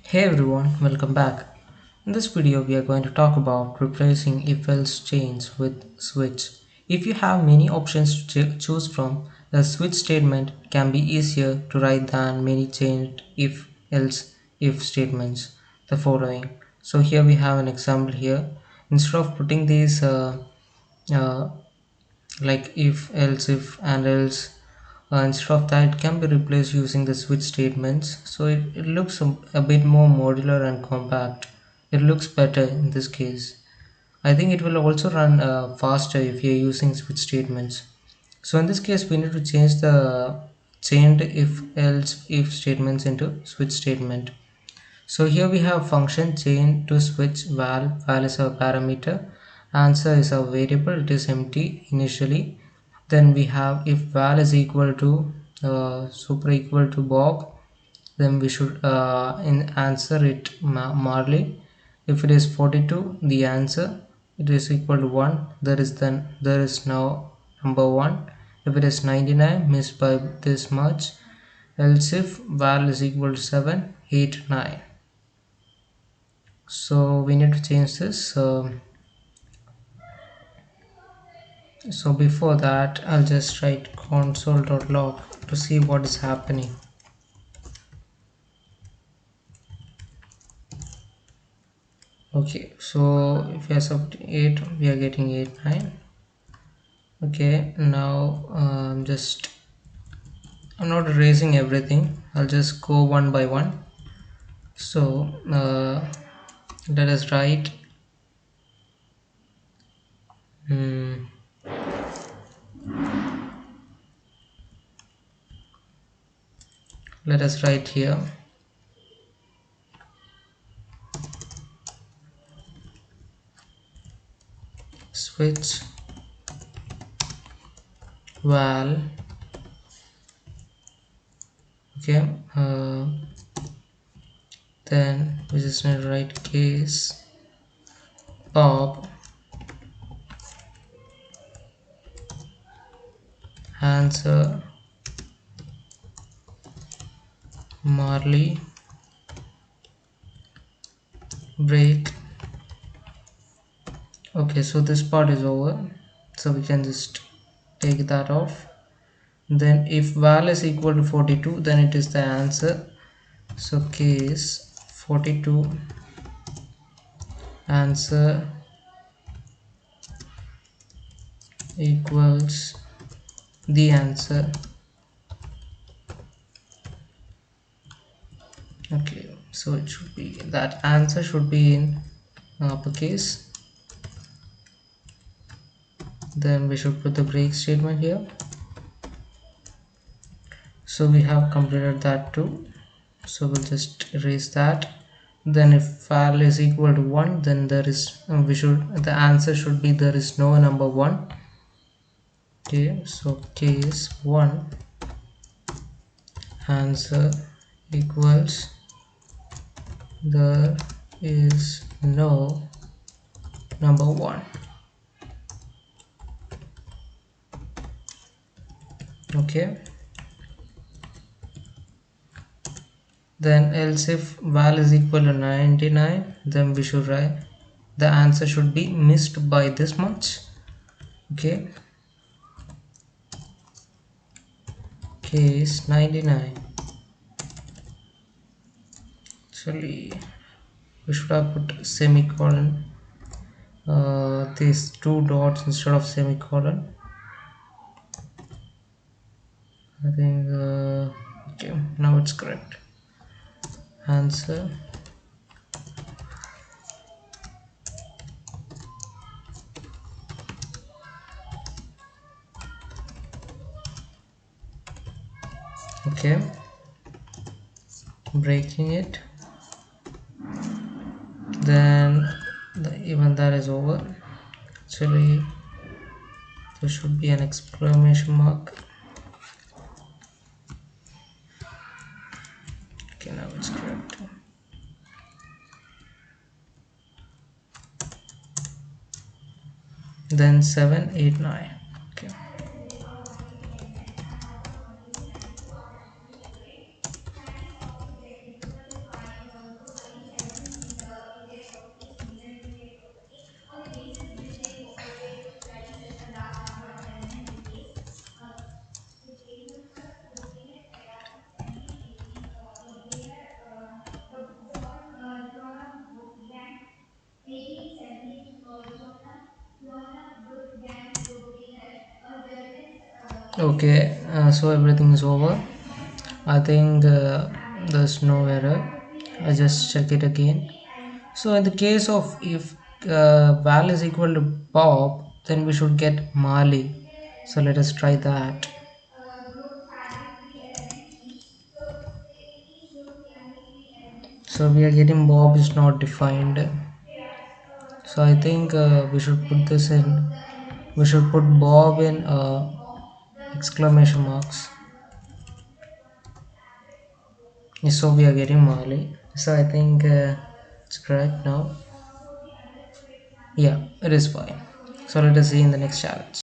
Hey everyone, welcome back. In this video we are going to talk about replacing if-else chains with switch. If you have many options to choose from, a switch statement can be easier to write than many chained if-else if statements. The following. So here we have an example here. Instead of putting these uh, like if, else, if and else, instead of that it can be replaced using the switch statements, so it looks a bit more modular and compact. It looks better in this case. I think it will also run faster if you're using switch statements. So in this case we need to change the chained if else if statements into switch statement. So here we have function chain to switch val is our parameter, answer is our variable, it is empty initially. Then we have if val is equal to super equal to Bob, then we should in answer it Marley. If it is 42, the answer it is equal to 1, there is now number 1. If it is 99, missed by this much. Else if val is equal to 7, 8, 9. So we need to change this. So before that I'll just write console.log to see what is happening. Okay, so if we are sub 8, we are getting 8 9. Okay, now I'm not erasing everything, I'll just go one by one. So let us write hmm, let us write here switch val. Okay, then we just need to write case Bob answer Marley break. Okay, so this part is over, so we can just take that off. Then if val is equal to 42, then it is the answer. So case 42 answer equals the answer. Okay, so it should be that answer should be in uppercase. Then we should put the break statement here. So we have completed that too, so we'll just erase that. Then if val is equal to 1, then there is the answer should be there is no number 1. Okay, so case 1 answer equals there is no number 1. Okay, then else if val is equal to 99, then we should write the answer should be missed by this much. Okay, case 99. Actually we should have put semicolon, these two dots instead of semicolon. I think okay, now it's correct. Answer okay, breaking it. Then even that is over. Actually there should be an exclamation mark. Okay, now it's correct. Then 7 8 9. Okay, Okay, so everything is over. I think there's no error. I just check it again. So in the case of if Val is equal to Bob, then we should get Marley. So let us try that. So we are getting Bob is not defined. So I think we should put this in. We should put Bob in exclamation marks. So we are getting Marley. So I think it's correct now. Yeah, it is fine. So let us see in the next challenge.